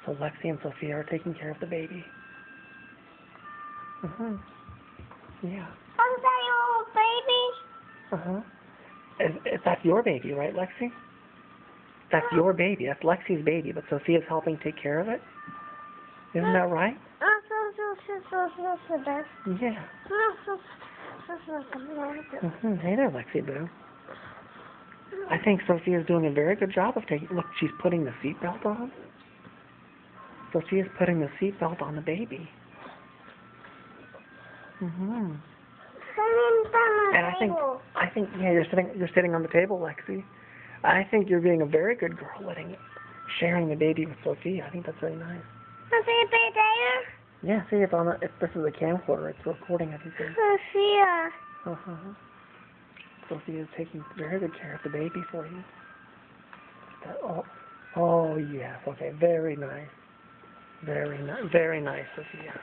So Lexi and Sophia are taking care of the baby. Yeah. Is that your baby? That's your baby, right, Lexi? That's your baby. That's Lexi's baby, but Sophia's helping take care of it. Isn't that right? Yeah. Hey there, Lexi Boo. I think Sophia's doing a very good job of taking. Look, she's putting the seatbelt on. Sophia's putting the seatbelt on the baby. And I think, yeah, you're sitting on the table, Lexi. I think you're being a very good girl, sharing the baby with Sophia. I think that's very nice. Yeah, see, it's on. This is a camcorder. It's recording everything. Sophia. Sophia's taking very good care of the baby for you. Oh yes. Okay, very nice. Very nice, Sophia.